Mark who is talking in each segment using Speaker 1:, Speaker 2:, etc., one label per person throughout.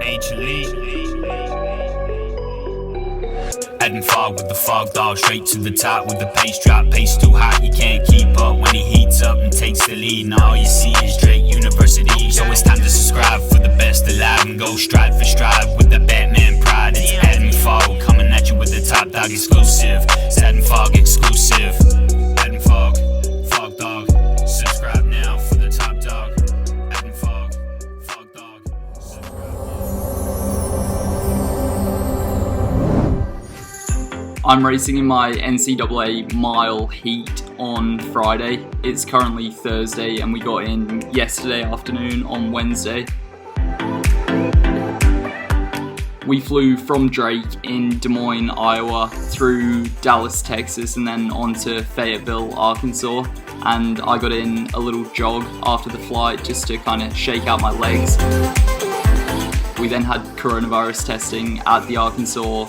Speaker 1: Major League. Adding fog with the fog dog, straight to the top with the pace drop. Pace too hot, you can't keep up when he heats up and takes the lead. Now all you see is Drake University. So it's time to subscribe for the best alive and go stride for stride with the Batman pride. It's Adding Fog coming at you with the Top Dog exclusive. It's Adding Fog exclusive. Adding Fog, Fog Dog. Subscribe now for the Top Dog. Adding Fog, Fog Dog.
Speaker 2: I'm racing in my NCAA mile heat on Friday. It's currently Thursday and we got in yesterday afternoon on Wednesday. We flew from Drake in Des Moines, Iowa, through Dallas, Texas, and then on to Fayetteville, Arkansas. And I got in a little jog after the flight just to kind of shake out my legs. We then had coronavirus testing at the Arkansas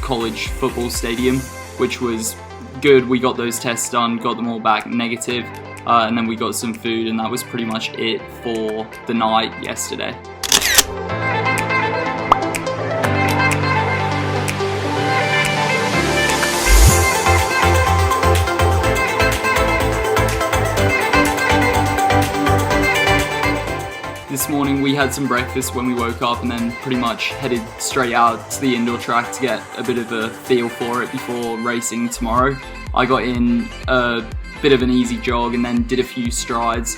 Speaker 2: college football stadium, which was good. We got those tests done, got them all back negative, and then we got some food, and that was pretty much it for the night yesterday. This morning we had some breakfast when we woke up and then pretty much headed straight out to the indoor track to get a bit of a feel for it before racing tomorrow. I got in a bit of an easy jog and then did a few strides.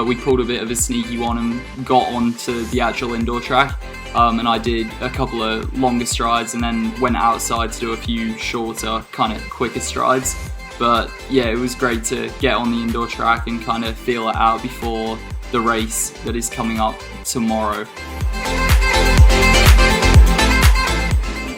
Speaker 2: We pulled a bit of a sneaky one and got onto the actual indoor track. And I did a couple of longer strides and then went outside to do a few shorter, kind of quicker strides. But yeah, it was great to get on the indoor track and kind of feel it out before the race that is coming up tomorrow.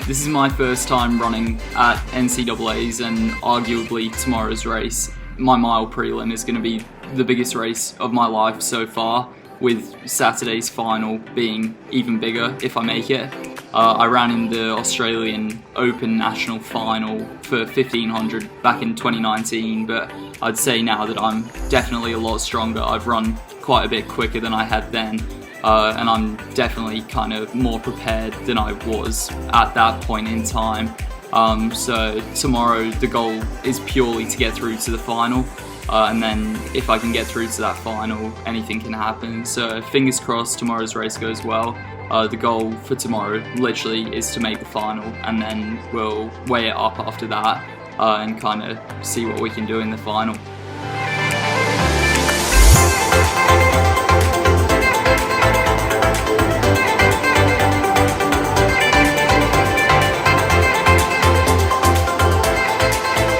Speaker 2: This is my first time running at NCAA's and arguably tomorrow's race. My mile prelim is going to be the biggest race of my life so far, with Saturday's final being even bigger if I make it. I ran in the Australian Open National Final for 1500 back in 2019, but I'd say now that I'm definitely a lot stronger. I've run quite a bit quicker than I had then, and I'm definitely kind of more prepared than I was at that point in time. So tomorrow the goal is purely to get through to the final, and then if I can get through to that final, anything can happen. So fingers crossed tomorrow's race goes well. The goal for tomorrow literally is to make the final, and then we'll weigh it up after that and kind of see what we can do in the final.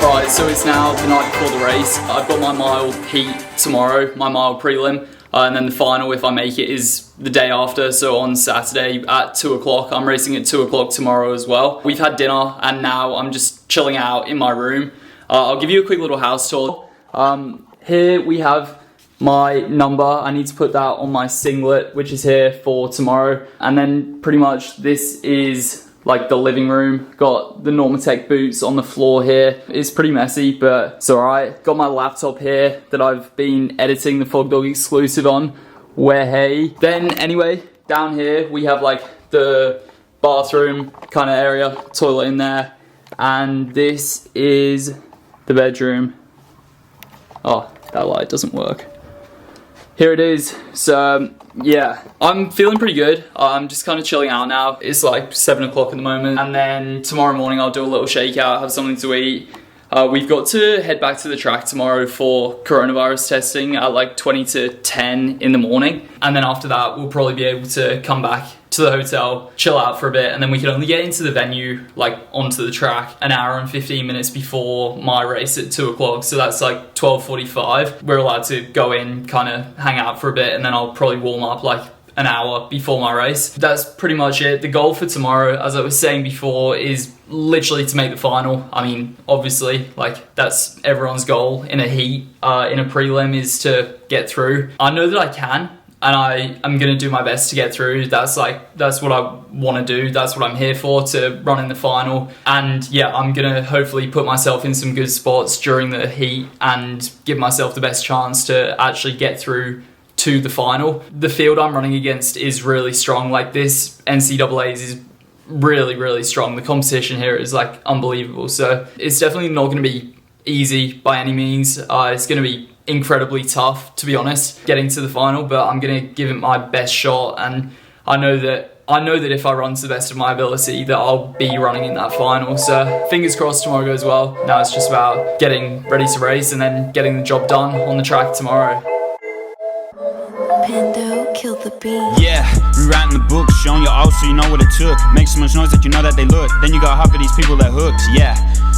Speaker 2: Right, so it's now the night before the race. I've got my mile heat tomorrow, my mile prelim, and then the final, if I make it, is the day after, so on Saturday at 2 o'clock. I'm racing at 2 o'clock tomorrow as well. We've had dinner and now I'm just chilling out in my room. I'll give you a quick little house tour. Here we have my number. I need to put that on my singlet, which is here for tomorrow. And then pretty much this is like the living room. Got the Normatec boots on the floor here. It's pretty messy, but it's alright. Got my laptop here that I've been editing the FOGDOG exclusive on. Where hey. Then anyway, down here we have like the bathroom kind of area, toilet in there. And this is the bedroom. Oh, that light doesn't work. Here it is. So yeah, I'm feeling pretty good. I'm just kind of chilling out now. It's like 7 o'clock at the moment. And then tomorrow morning I'll do a little shakeout, have something to eat. We've got to head back to the track tomorrow for coronavirus testing at like 20 to 10 in the morning. And then after that, we'll probably be able to come back to the hotel, chill out for a bit, and then we can only get into the venue, like onto the track, an hour and 15 minutes before my race at 2 o'clock. So that's like 12:45. We're allowed to go in, kind of hang out for a bit, and then I'll probably warm up like an hour before my race. That's pretty much it. The goal for tomorrow, as I was saying before, is literally to make the final. I mean, obviously, like that's everyone's goal in a heat, in a prelim, is to get through. I know that I can, and I'm gonna do my best to get through. That's what I want to do. That's what I'm here for, to run in the final. And yeah, I'm gonna hopefully put myself in some good spots during the heat and give myself the best chance to actually get through to the final. The field I'm running against is really strong. Like, this NCAA's is really, really strong. The competition here is like unbelievable. So it's definitely not going to be easy by any means. It's going to be incredibly tough, to be honest, getting to the final, but I'm going to give it my best shot, and I know that if I run to the best of my ability that I'll be running in that final. So fingers crossed tomorrow goes well. Now it's just about getting ready to race and then getting the job done on the track tomorrow.
Speaker 3: Pando killed the beat.
Speaker 1: Yeah, rewriting the book, showing your all so you know what it took. Make so much noise that you know that they look. Then you got half of these people that hooked. Yeah,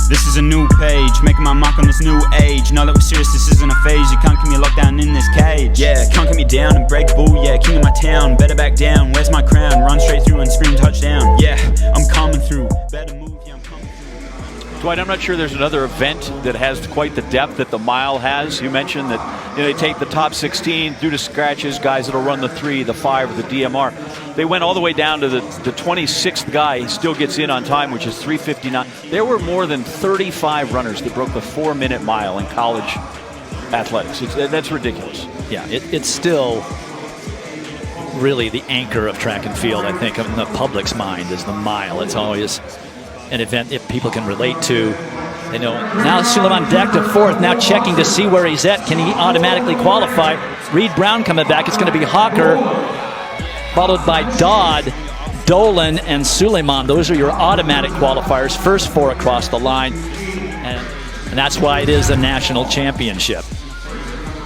Speaker 1: this is a new page, making my mark on this new age. Know that we're serious, this isn't a phase. You can't keep me locked down in this cage. Yeah, can't keep me down and break bull. Yeah, king of my town, better back down. Where's my crown? Run straight through and scream touchdown. Yeah, I'm coming through. Better move, yeah, I'm coming through.
Speaker 4: Dwight, I'm not sure there's another event that has quite the depth that the mile has. You mentioned that they take the top 16 through to scratches, guys that'll run the 3, the 5, or the DMR. They went all the way down to the 26th guy. He still gets in on time, which is 3:59. There were more than 35 runners that broke the 4-minute mile in college athletics. That's ridiculous.
Speaker 5: Yeah, it's still really the anchor of track and field, I think, in the public's mind is the mile. It's always an event that people can relate to. They know. Now Suleiman deck to 4th, now checking to see where he's at. Can he automatically qualify? Reed Brown coming back. It's going to be Hawker, followed by Dodd, Dolan, and Suleiman. Those are your automatic qualifiers. First 4 across the line. And that's why it is a national championship.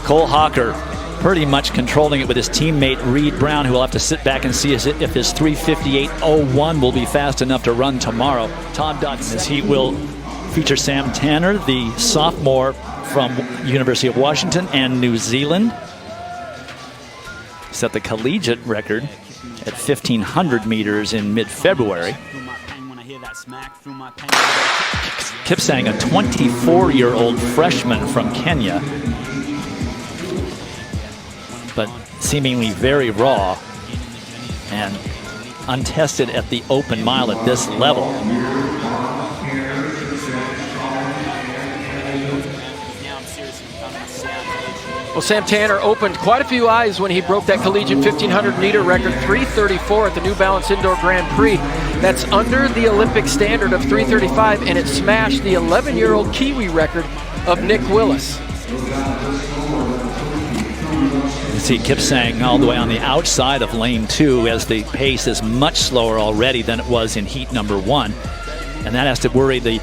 Speaker 5: Cole Hawker pretty much controlling it with his teammate Reed Brown, who will have to sit back and see if his 3:58.01 will be fast enough to run tomorrow. Tom Dutton, as he will feature Sam Tanner, the sophomore from University of Washington and New Zealand. Set the collegiate record at 1,500 meters in mid-February. Kipsang, a 24-year-old freshman from Kenya, but seemingly very raw and untested at the open mile at this level.
Speaker 6: Well, Sam Tanner opened quite a few eyes when he broke that collegiate 1,500-meter record, 3:34 at the New Balance Indoor Grand Prix. That's under the Olympic standard of 3:35, and it smashed the 11-year-old Kiwi record of Nick Willis.
Speaker 5: You see Kipsang all the way on the outside of lane 2 as the pace is much slower already than it was in heat number 1. And that has to worry the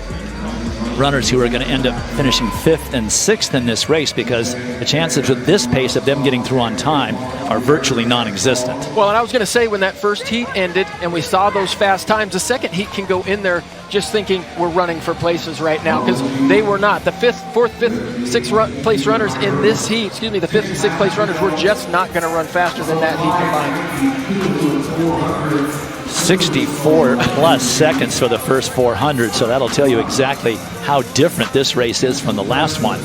Speaker 5: runners who are going to end up finishing 5th and 6th in this race, because the chances with this pace of them getting through on time are virtually non-existent.
Speaker 6: Well, and I was going to say, when that first heat ended and we saw those fast times, the second heat can go in there just thinking we're running for places right now, because they were not. The 4th, 5th, 6th place runners in this heat, the 5th and 6th place runners were just not going to run faster than that heat combined.
Speaker 5: 64 plus seconds for the first 400, so that'll tell you exactly how different this race is from the last one.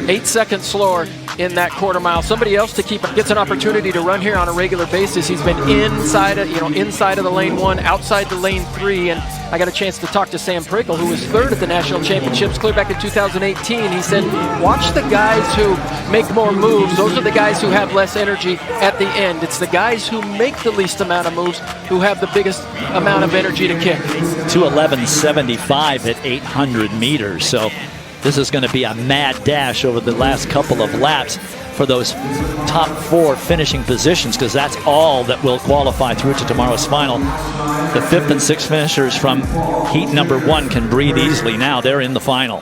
Speaker 6: 8 seconds slower in that quarter mile. Somebody else to keep gets an opportunity to run here on a regular basis. He's been inside of the lane 1, outside the lane 3, and I got a chance to talk to Sam Prickle, who was 3rd at the national championships clear back in 2018. He said, watch the guys who make more moves. Those are the guys who have less energy at the end. It's the guys who make the least amount of moves who have the biggest amount of energy to kick.
Speaker 5: 2:11.75 at 800 meters. So this is going to be a mad dash over the last couple of laps for those top 4 finishing positions, because that's all that will qualify through to tomorrow's final. The 5th and 6th finishers from heat number 1 can breathe easily now. They're in the final.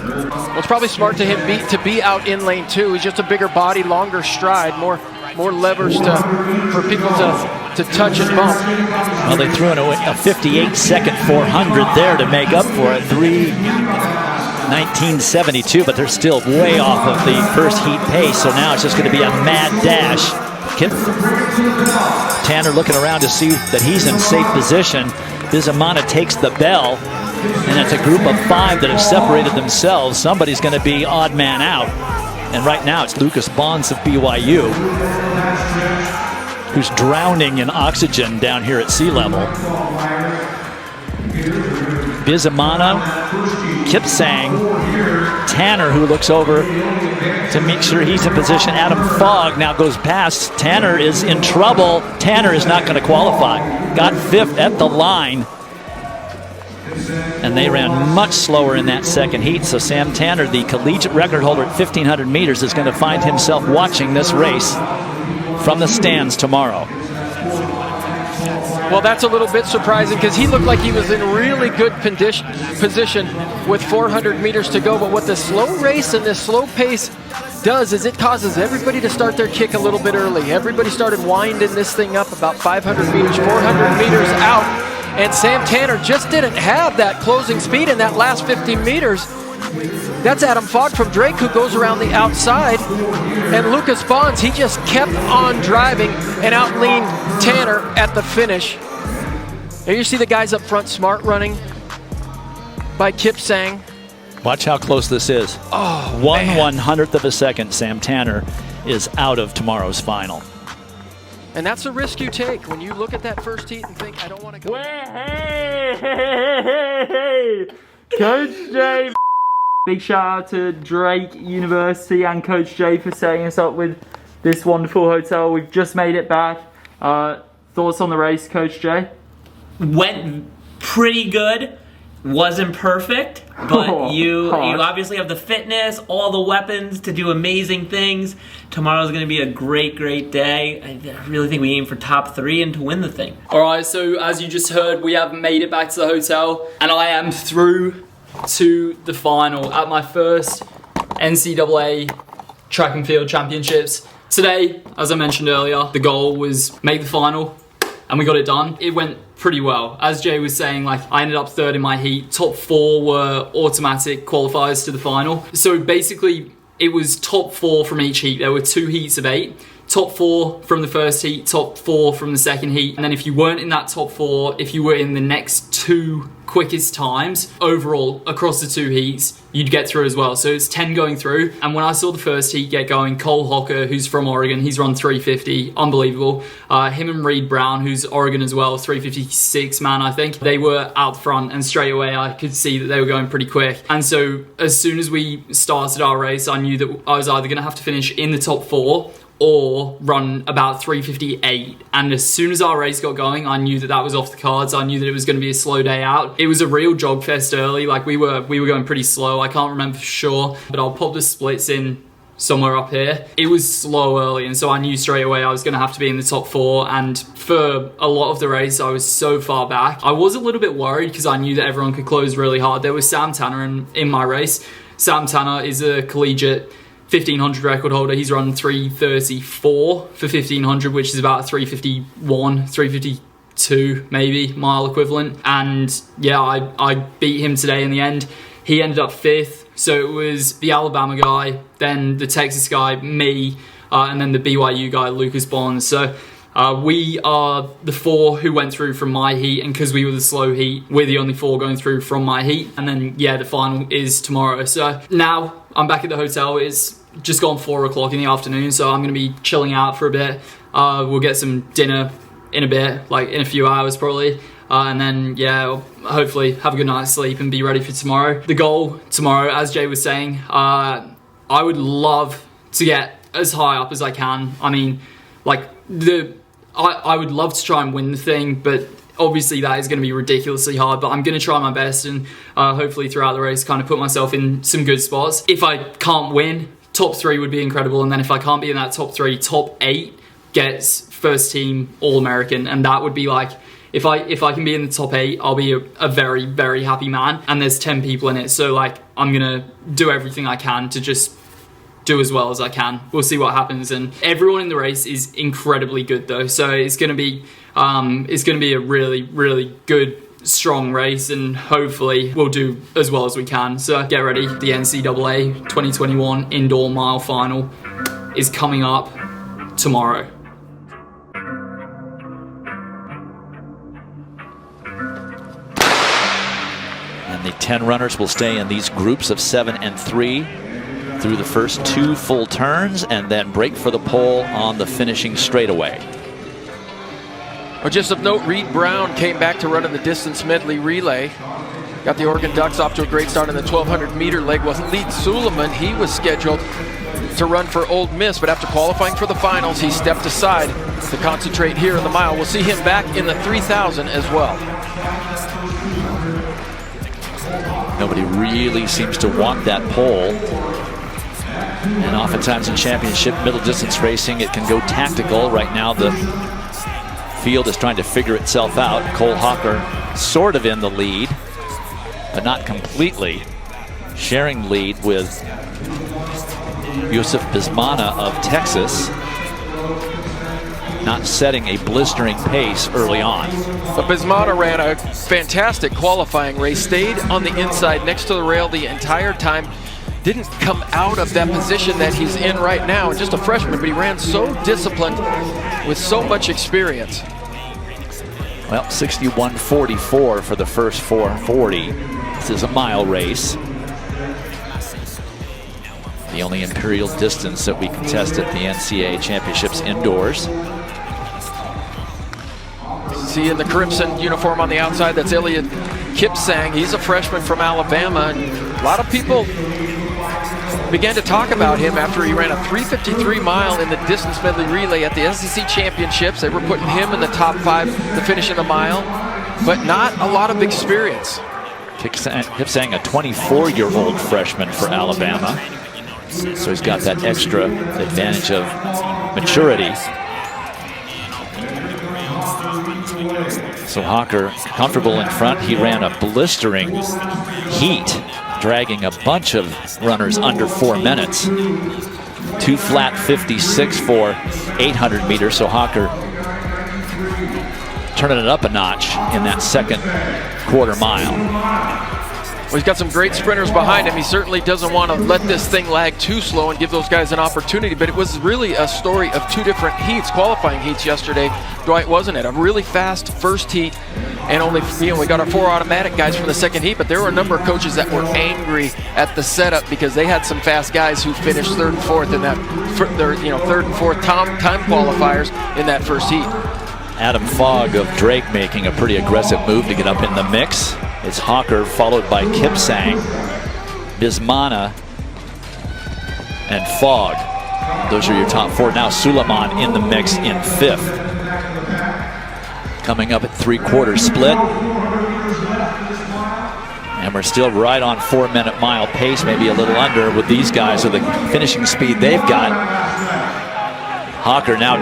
Speaker 6: Well, it's probably smart to be out in lane 2. He's just a bigger body, longer stride, more levers for people to touch and bump.
Speaker 5: Well, they threw in a 58-second 400 there to make up for it. 3:19.72, but they're still way off of the first heat pace, so now it's just going to be a mad dash. Tanner looking around to see that he's in safe position. Bizamana takes the bell, and it's a group of 5 that have separated themselves. Somebody's going to be odd man out, and right now it's Lucas Bonds of BYU, who's drowning in oxygen down here at sea level. Bizamana, Kipsang, Tanner, who looks over to make sure he's in position. Adam Fogg now goes past. Tanner is in trouble. Tanner is not going to qualify. Got 5th at the line. And they ran much slower in that second heat. So Sam Tanner, the collegiate record holder at 1,500 meters, is going to find himself watching this race from the stands tomorrow.
Speaker 6: Well, that's a little bit surprising because he looked like he was in really good position with 400 meters to go. But what this slow race and this slow pace does is it causes everybody to start their kick a little bit early. Everybody started winding this thing up about 500 meters, 400 meters out. And Sam Tanner just didn't have that closing speed in that last 50 meters. That's Adam Fogg from Drake who goes around the outside. And Lucas Bonds, he just kept on driving and outleaned Tanner at the finish. There you see the guys up front, smart running by Kip Sang.
Speaker 5: Watch how close this is.
Speaker 6: Oh,
Speaker 5: 1/100th of a second. Sam Tanner is out of tomorrow's final.
Speaker 6: And that's a risk you take when you look at that first heat and think, I don't want to go.
Speaker 2: Hey, Coach Jay. Big shout out to Drake University and Coach Jay for setting us up with this wonderful hotel. We've just made it back. Thoughts on the race, Coach Jay?
Speaker 3: Went pretty good. Wasn't perfect, but you obviously have the fitness, all the weapons to do amazing things. Tomorrow's going to be a great day. I really think we aim for top 3 and to win the thing.
Speaker 2: Alright, so as you just heard, we have made it back to the hotel, and I am through to the final at my first NCAA track and field championships. Today, as I mentioned earlier, the goal was make the final, and we got it done. It went pretty well. As Jay was saying, like, I ended up 3rd in my heat. Top 4 were automatic qualifiers to the final. So basically, it was top 4 from each heat. There were 2 heats of 8. Top 4 from the first heat, top 4 from the second heat. And then if you weren't in that top 4, if you were in the next 2 quickest times, overall, across the 2 heats, you'd get through as well. So it's 10 going through. And when I saw the first heat get going, Cole Hocker, who's from Oregon, he's run 350, unbelievable. Him and Reed Brown, who's Oregon as well, 356 man, I think. They were out front, and straight away I could see that they were going pretty quick. And so as soon as we started our race, I knew that I was either gonna have to finish in the top 4 or run about 358. And as soon as our race got going, I knew that that was off the cards. I knew that it was going to be a slow day out. It was a real jog fest early. Like, we were going pretty slow. I can't remember for sure, but I'll pop the splits in somewhere up here. It was slow early, and so I knew straight away I was going to have to be in the top 4. And for a lot of the race, I was so far back. I was a little bit worried because I knew that everyone could close really hard. There was Sam Tanner in my race. Sam Tanner is a collegiate 1,500 record holder. He's run 334 for 1,500, which is about 351, 352 maybe mile equivalent. And yeah, I beat him today in the end. He ended up 5th. So it was the Alabama guy, then the Texas guy, me, and then the BYU guy, Lucas Bonds. So we are the 4 who went through from my heat, and because we were the slow heat, we're the only 4 going through from my heat. And then, yeah, the final is tomorrow. So now I'm back at the hotel. It's just gone 4 o'clock in the afternoon, so I'm going to be chilling out for a bit. We'll get some dinner in a bit, like in a few hours probably. And then, yeah, I'll hopefully have a good night's sleep and be ready for tomorrow. The goal tomorrow, as Jay was saying, I would love to get as high up as I can. I mean, like, I would love to try and win the thing, but obviously that is going to be ridiculously hard. But I'm going to try my best, and hopefully throughout the race kind of put myself in some good spots. If I can't win, top 3 would be incredible. And then if I can't be in that top 3, top 8 gets first team All-American. And that would be like, if I can be in the top 8, I'll be a very, very happy man. And there's 10 people in it. So like, I'm going to do everything I can to just do as well as I can. We'll see what happens. And everyone in the race is incredibly good though. So it's going to be a really, really good, strong race, and hopefully we'll do as well as we can. So get ready. The NCAA 2021 indoor mile final is coming up tomorrow.
Speaker 5: And the 10 runners will stay in these groups of 7 and 3 through the first 2 full turns, and then break for the pole on the finishing straightaway.
Speaker 6: Well, just of note, Reed Brown came back to run in the distance medley relay. Got the Oregon Ducks off to a great start in the 1,200 meter leg. Well, Lead Suleiman, he was scheduled to run for Ole Miss, but after qualifying for the finals, he stepped aside to concentrate here in the mile. We'll see him back in the 3,000 as well.
Speaker 5: Nobody really seems to want that pole. And oftentimes in championship middle distance racing, it can go tactical. Right now, the field is trying to figure itself out. Cole Hocker sort of in the lead, but not completely. Sharing lead with Yusuf Bismana of Texas, not setting a blistering pace early on.
Speaker 6: But Bismana ran a fantastic qualifying race, stayed on the inside next to the rail the entire time, didn't come out of that position that he's in right now, and just a freshman, but he ran so disciplined with so much experience.
Speaker 5: Well, 61.44 for the first 440. This is a mile race. The only imperial distance that we contest at the NCAA Championships indoors.
Speaker 6: See in the crimson uniform on the outside, that's Elliot Kipsang. He's a freshman from Alabama. And a lot of people began to talk about him after he ran a 3:53 mile in the distance medley relay at the SEC Championships. They were putting him in the top 5 to finish in the mile, but not a lot of experience.
Speaker 5: Kipsang, a 24-year-old freshman for Alabama. So he's got that extra advantage of maturity. So Hocker comfortable in front. He ran a blistering heat, dragging a bunch of runners under 4 minutes. 2 flat 56 for 800 meters. So Hocker turning it up a notch in that second quarter mile.
Speaker 6: Well, he's got some great sprinters behind him. He certainly doesn't want to let this thing lag too slow and give those guys an opportunity, but it was really a story of 2 different heats, qualifying heats yesterday, Dwight, wasn't it? A really fast first heat, and only, we got our 4 automatic guys from the second heat, but there were a number of coaches that were angry at the setup because they had some fast guys who finished 3rd and 4th in that, 3rd and 4th time qualifiers in that first heat.
Speaker 5: Adam Fogg of Drake making a pretty aggressive move to get up in the mix. It's Hocker followed by Kipsang, Bismana, and Fogg. Those are your top 4. Now Suleiman in the mix in 5th. Coming up at 3/4 split. And we're still right on 4-minute mile pace, maybe a little under with these guys with the finishing speed they've got. Hocker now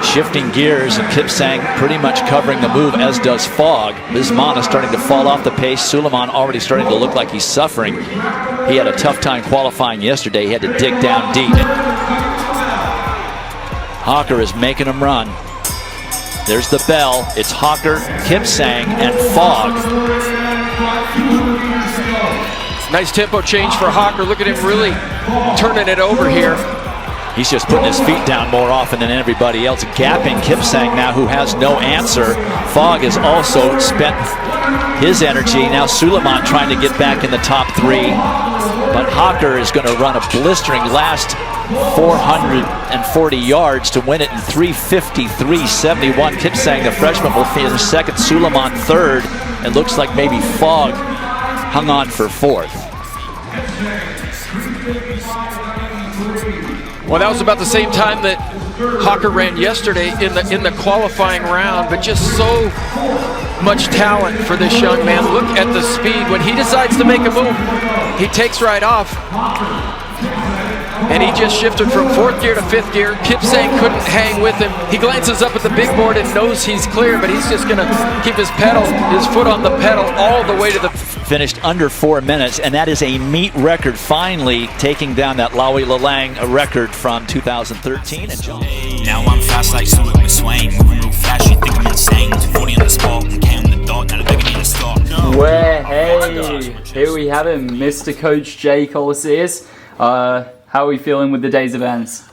Speaker 5: shifting gears, and Kipsang pretty much covering the move, as does Fogg. Bismana starting to fall off the pace. Suleiman already starting to look like he's suffering. He had a tough time qualifying yesterday. He had to dig down deep. Hocker is making him run. There's the bell. It's Hocker, Kipsang, and Fogg.
Speaker 6: Nice tempo change for Hocker. Look at him really turning it over here.
Speaker 5: He's just putting his feet down more often than everybody else, gapping Kipsang now, who has no answer. Fogg has also spent his energy. Now Suleiman trying to get back in the top 3. But Hocker is going to run a blistering last 440 yards to win it in 3:53.71. Kipsang, the freshman, will finish 2nd. Suleiman 3rd. It looks like maybe Fogg hung on for 4th.
Speaker 6: Well, that was about the same time that Hocker ran yesterday in the qualifying round, but just so much talent for this young man. Look at the speed. When he decides to make a move, he takes right off. And he just shifted from 4th gear to 5th gear. Kipsang couldn't hang with him. He glances up at the big board and knows he's clear, but he's just gonna keep his foot on the pedal all the way to the...
Speaker 5: Finished under 4 minutes, and that is a meet record, finally taking down that Lowy Lalang record from 2013. And
Speaker 1: now I'm fast like Stuart McSwain, moving real fast, you think I'm insane. 40 on the spot, and came on the dot, now the bigger need to stop.
Speaker 2: Where, hey, here we have him, Mr. Coach Jay Colaseus. How are we feeling with the day's events?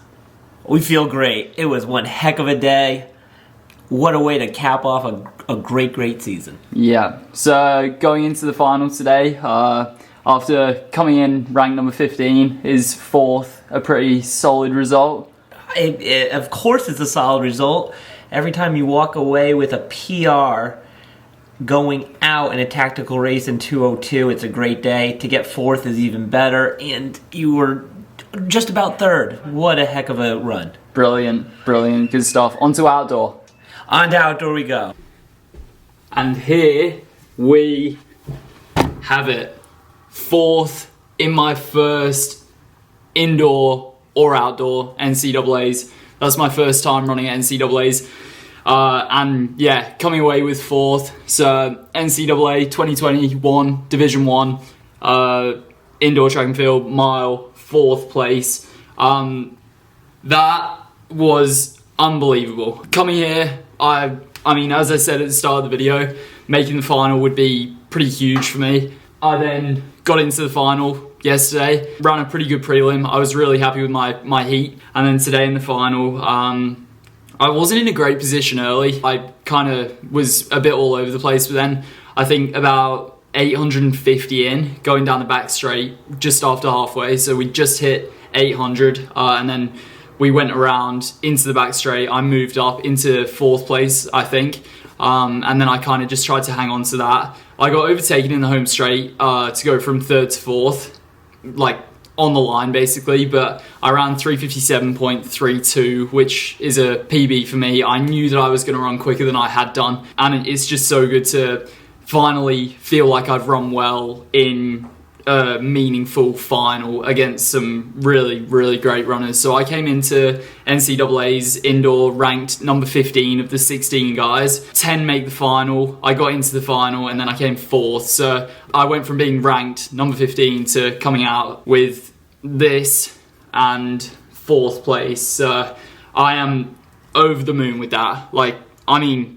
Speaker 3: We feel great. It was one heck of a day. What a way to cap off a great season.
Speaker 2: Yeah, so going into the finals today, after coming in ranked number 15, is 4th, a pretty solid result?
Speaker 3: Of course it's a solid result. Every time you walk away with a PR going out in a tactical race in 2:02, it's a great day. To get 4th is even better, and you were just about third. What a heck of a run.
Speaker 2: Brilliant, brilliant, good stuff. On to outdoor.
Speaker 3: On to outdoor we go.
Speaker 2: And here we have it. 4th in my first indoor or outdoor NCAAs. That's my first time running NCAAs. And yeah, coming away with 4th. So NCAA 2021 Division 1 indoor track and field mile, 4th place. That was unbelievable. Coming here, I mean, as I said at the start of the video, making the final would be pretty huge for me. I then got into the final yesterday, ran a pretty good prelim. I was really happy with my heat. And then today in the final, I wasn't in a great position early. I kind of was a bit all over the place, but then I think about 850 in, going down the back straight just after halfway. So we just hit 800 and then we went around into the back straight. I moved up into 4th place, I think. And then I kind of just tried to hang on to that. I got overtaken in the home straight to go from 3rd to 4th, like on the line basically, but I ran 357.32, which is a PB for me. I knew that I was going to run quicker than I had done, and it's just so good to finally feel like I've run well in a meaningful final against some really, really great runners. So I came into NCAA's indoor ranked number 15 of the 16 guys. 10 make the final. I got into the final and then I came 4th. So I went from being ranked number 15 to coming out with this and 4th place. So I am over the moon with that. Like, I mean,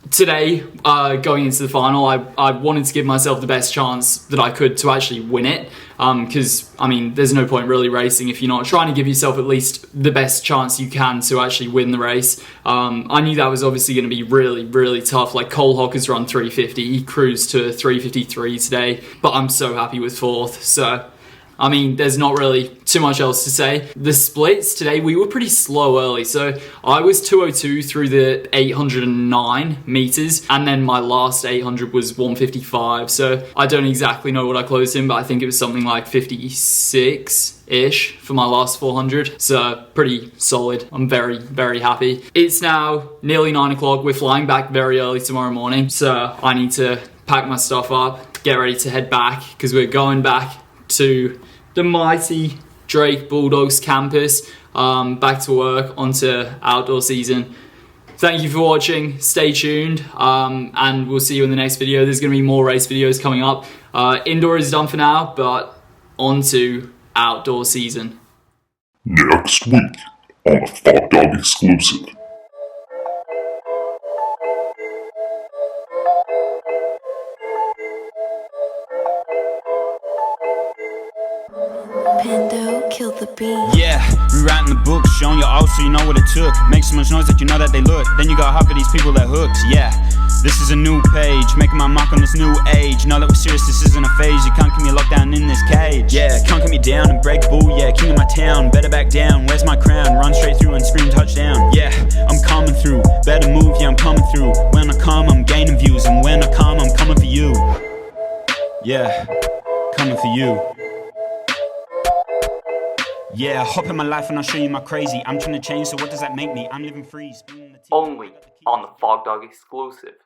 Speaker 2: today, going into the final, I wanted to give myself the best chance that I could to actually win it. Because, I mean, there's no point really racing if you're not trying to give yourself at least the best chance you can to actually win the race. I knew that was obviously going to be really, really tough. Like, Cole Hocker's run 350. He cruised to 353 today. But I'm so happy with 4th. So, I mean, there's not really too much else to say. The splits today, we were pretty slow early. So I was 202 through the 809 meters, and then my last 800 was 155. So I don't exactly know what I closed in, but I think it was something like 56-ish for my last 400. So pretty solid. I'm very, very happy. It's now nearly 9 o'clock. We're flying back very early tomorrow morning. So I need to pack my stuff up, get ready to head back, because we're going back to the mighty Drake Bulldogs campus, back to work, onto outdoor season. Thank you for watching, stay tuned, and we'll see you in the next video. There's going to be more race videos coming up. Indoor is done for now, but on to outdoor season.
Speaker 7: Next week on a FOGDOG exclusive.
Speaker 8: Pando killed the beat.
Speaker 9: Yeah, rewriting the book, showing your all so you know what it took. Make so much noise that you know that they look. Then you got half of these people that hooks, yeah. This is a new page, making my mark on this new age. Know that we're serious, this isn't a phase. You can't keep me locked down in this cage. Yeah, can't keep me down and break bull, yeah. King of my town, better back down. Where's my crown? Run straight through and scream touchdown. Yeah, I'm coming through, better move, yeah, I'm coming through. When I come, I'm gaining views. And when I come, I'm coming for you. Yeah, coming for you. Yeah, hop in my life and I'll show you my crazy. I'm trying to change, so what does that make me? I'm living free.
Speaker 2: Only on the FOGDOG exclusive.